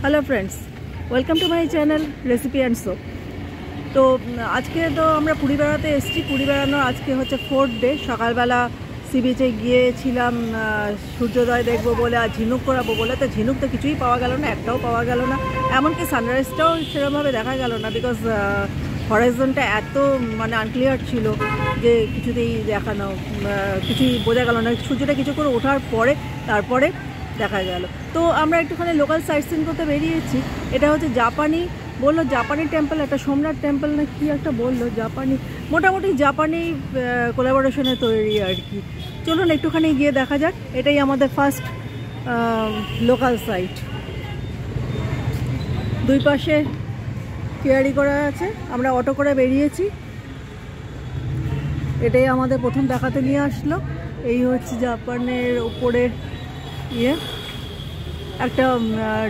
Hello friends, welcome to my channel recipe and show. तो आज के तो আমরা পুরী বেড়াতে এসেছি। পুরী বেড়ানোর আজকে হচ্ছে 4th ডে। সকালবেলা সি বিচে গিয়েছিলাম সূর্যোদয় দেখবো বলে আর ঝিনুক করাবো বলে। তো ঝিনুক তো কিছুই পাওয়া গেল না, একটাও পাওয়া গেল না, এমনকি সানরাইজটাও সেরকমভাবে দেখা গেল না, বিকজ হরাইজনটা এত মানে আনক্লিয়ার ছিল যে কিছুতেই দেখানো কিছুই বোঝা গেল না। সূর্যটা কিছু করে ওঠার পরে তারপরে দেখা গেল। তো আমরা একটুখানি লোকাল সাইট সিন করতে বেরিয়েছি। এটা হচ্ছে জাপানি, বললো জাপানি টেম্পল, একটা সোমনাথ টেম্পল না কি একটা বললো, জাপানি, মোটামুটি জাপানি কোলাবোরেশনে তৈরি আর কি। চলুন একটুখানি গিয়ে দেখা যাক। এটাই আমাদের ফার্স্ট লোকাল সাইট। দুই পাশে কেয়ারি করা আছে, আমরা অটো করে বেরিয়েছি। এটাই আমাদের প্রথম দেখাতে নিয়ে আসলো। এই হচ্ছে জাপানের উপরে একটা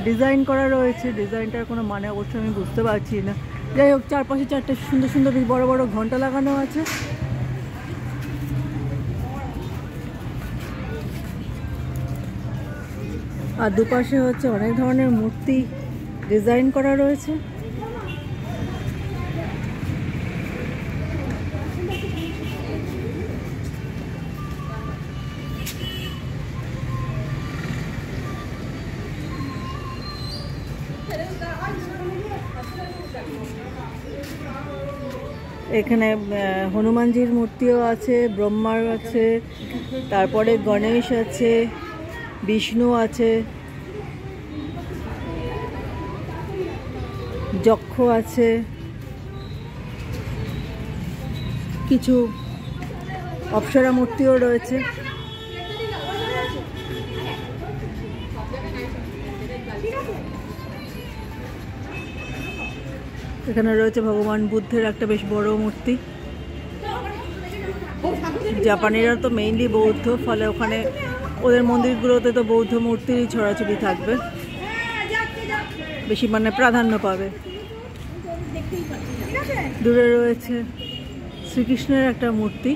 ডিজাইন করা রয়েছে। ডিজাইনটার কোনো মানে অবশ্যই আমি বুঝতে পারছি না। যাই হোক, চারপাশে চারটে সুন্দর সুন্দর বড় বড় ঘন্টা লাগানো আছে। আর দুপাশে হচ্ছে অনেক ধরনের মূর্তি ডিজাইন করা রয়েছে। এখানে হনুমানজির মূর্তিও আছে, ব্রহ্মার আছে, তারপরে গণেশ আছে, বিষ্ণু আছে, যক্ষ আছে, কিছু অপ্সরা মূর্তিও রয়েছে। এখানে রয়েছে ভগবান বুদ্ধের একটা বেশ বড় মূর্তি। জাপানিরা তো মেইনলি বৌদ্ধ, ফলে ওখানে ওদের মন্দিরগুলোতে তো বৌদ্ধ মূর্তিরই ছড়াছড়ি থাকবে, বেশি মানে প্রাধান্য পাবে। দূরে রয়েছে শ্রীকৃষ্ণের একটা মূর্তি।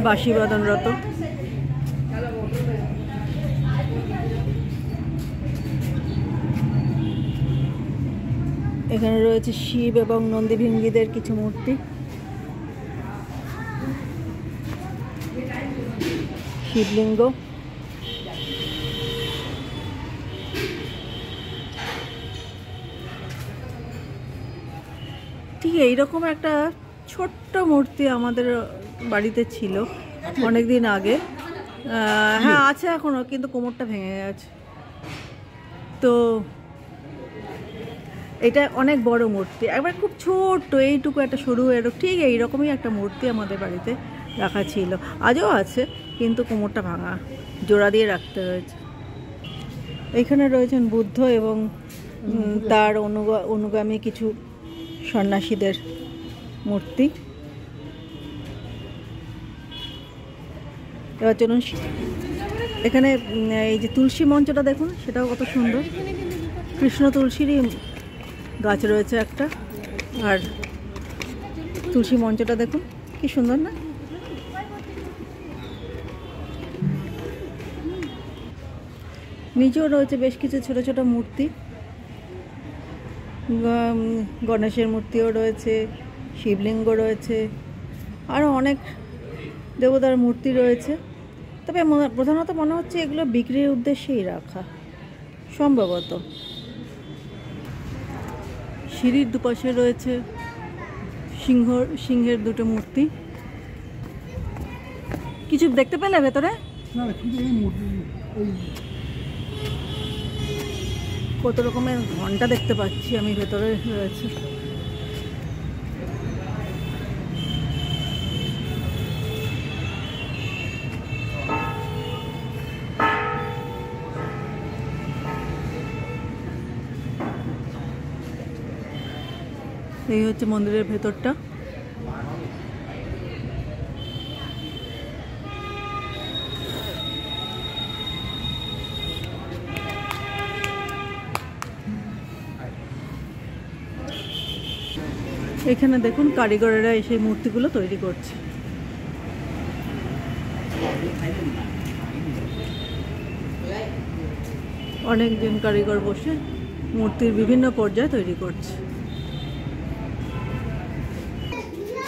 বাঁশি বাদনরত। এখানে রয়েছে শিব এবং নন্দী ভিঙ্গিদের কিছু মূর্তি। শিবলিঙ্গ। ঠিক এইরকম একটা ছোট্ট মূর্তি আমাদের বাড়িতে ছিল অনেক দিন আগে। হ্যাঁ আছে এখনো, কিন্তু কোমরটা ভেঙে গেছে। তো এটা অনেক বড় মূর্তি, একবার খুব ছোট্ট এইটুকু একটা সরু এরকম, ঠিক এইরকমই একটা মূর্তি আমাদের বাড়িতে রাখা ছিল, আজও আছে, কিন্তু কোমরটা ভাঙা, জোড়া দিয়ে রাখতে হয়েছে। এখানে রয়েছেন বুদ্ধ এবং তার অনুগামী কিছু সন্ন্যাসীদের মূর্তি। এবার চলুন, এখানে এই যে তুলসী মঞ্চটা দেখুন, সেটাও কত সুন্দর। কৃষ্ণ তুলসীরই গাছ রয়েছে একটা, আর তুলসী মঞ্চটা দেখুন কি সুন্দর না। নিচেও রয়েছে বেশ কিছু ছোট ছোট মূর্তি, গণেশের মূর্তিও রয়েছে, শিবলিঙ্গ রয়েছে, আরও অনেক দেবতার মূর্তি রয়েছে। তবে প্রধানত মনে হচ্ছে এগুলো বিক্রির উদ্দেশ্যেই রাখা সম্ভবত। সিঁড়ির দুপাশে রয়েছে সিংহের দুটো মূর্তি। কিছু দেখতে পেলে ভেতরে? কত রকমের ঘন্টা দেখতে পাচ্ছি আমি ভেতরে রয়েছে। এই হচ্ছে মন্দিরের ভেতরটা। এখানে দেখুন কারিগরেরা এসে মূর্তিগুলো তৈরি করছে। অনেকজন কারিগর বসে মূর্তির বিভিন্ন পর্যায় তৈরি করছে।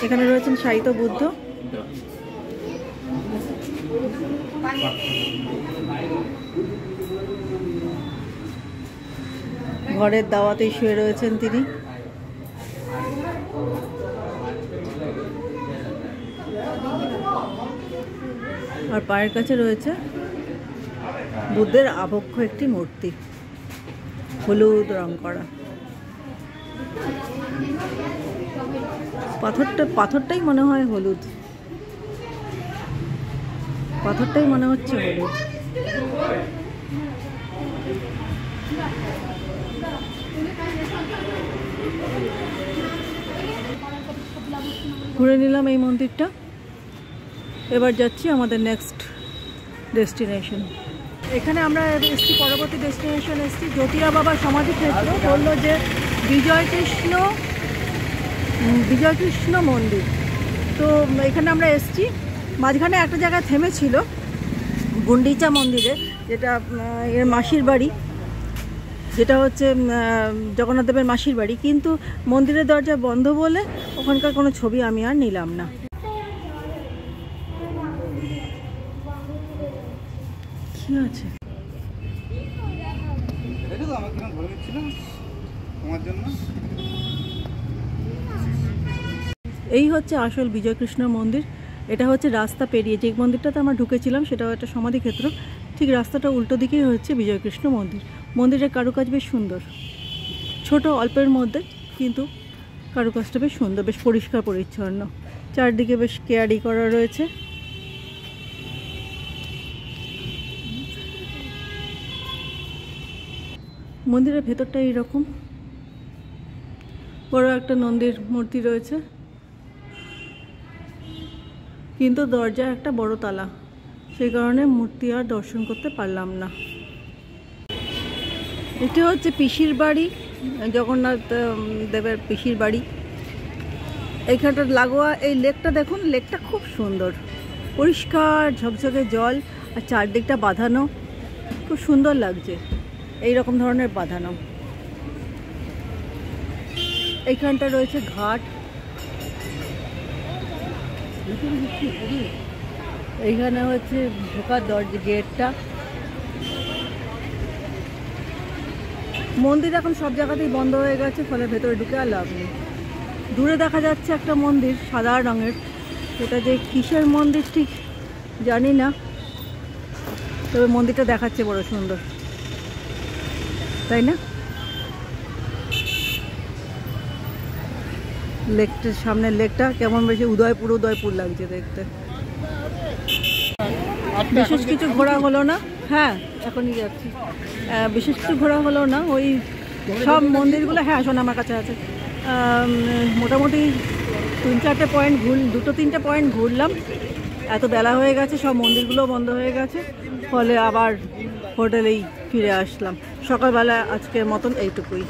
এখানে রয়েছেন শায়িত বুদ্ধ। ঘরের দাওয়াতেই শুয়ে রয়েছেন তিনি। আর পায়ের কাছে রয়েছে বুদ্ধের আবক্ষ একটি মূর্তি, হলুদ রং করা। পাথরটাই মনে হয় হলুদ, পাথরটাই মনে হচ্ছে হলুদ। ঘুরে নিলাম এই মন্দিরটা। এবার যাচ্ছি আমাদের নেক্সট ডেস্টিনেশন। এখানে আমরা এসছি, পরবর্তী ডেস্টিনেশন এসছি জ্যোতিরা বাবা সমাধি ক্ষেত্র। বললো যে বিজয়কৃষ্ণ মন্দির। তো এখানে আমরা এসছি। মাঝখানে একটা জায়গায় থেমেছিল গুন্ডিচা মন্দিরে, যেটা এর মাসির বাড়ি, যেটা হচ্ছে জগন্নাথ দেবের মাসির বাড়ি। কিন্তু মন্দিরের দরজা বন্ধ বলে ওখানকার কোনো ছবি আমি আর নিলাম না। কি আছে এই হচ্ছে আসল বিজয়কৃষ্ণ মন্দির। এটা হচ্ছে রাস্তা পেরিয়ে, যে মন্দিরটাতে আমরা ঢুকেছিলাম সেটাও একটা সমাধিক্ষেত্র, ঠিক রাস্তাটা উল্টো দিকেই হচ্ছে বিজয়কৃষ্ণ মন্দির। মন্দিরের কারুকাজ বেশ সুন্দর, ছোট অল্পের মধ্যে, কিন্তু কারুকাজটা বেশ সুন্দর, বেশ পরিষ্কার পরিচ্ছন্ন। চারদিকে বেশ কেয়ারি করা রয়েছে। মন্দিরের ভেতরটা এইরকম, বড় একটা নন্দীর মূর্তি রয়েছে, কিন্তু দরজা একটা বড় তালা, সেই কারণে মূর্তি আর দর্শন করতে পারলাম না। এটি হচ্ছে পিসির বাড়ি, জগন্নাথ দেবের পিসির বাড়ি। এইখানটা লাগোয়া এই লেকটা দেখুন, লেকটা খুব সুন্দর, পরিষ্কার ঝকঝকে জল, আর চারদিকটা বাঁধানো, খুব সুন্দর লাগছে এই রকম ধরনের বাঁধানো। এইখানটা রয়েছে ঘাট। এইখানে হচ্ছে ঢোকার দরজা, গেটটা। মন্দির এখন সব জায়গাতেই বন্ধ হয়ে গেছে, ফলে ভেতরে ঢুকে আর লাভ নেই। দূরে দেখা যাচ্ছে একটা মন্দির সাদা রঙের, সেটা যে কিসের মন্দির ঠিক জানি না, তবে মন্দিরটা দেখাচ্ছে বড় সুন্দর, তাই না? লেকটার সামনে, লেকটা কেমন বেশি উদয়পুর লাগছে দেখতে। বিশেষ কিছু ঘোরা হলো না, হ্যাঁ এখনই যাচ্ছি। বিশেষ কিছু ঘোরা হলো না, ওই সব মন্দিরগুলো, হ্যাঁ শোন আমার কাছে আছে, মোটামুটি 3-4টে পয়েন্ট দুটো 3টে পয়েন্ট ঘুরলাম। এত বেলা হয়ে গেছে, সব মন্দিরগুলো বন্ধ হয়ে গেছে, ফলে আবার হোটেলেই ফিরে আসলাম। সকালবেলা আজকের মতন এইটুকুই।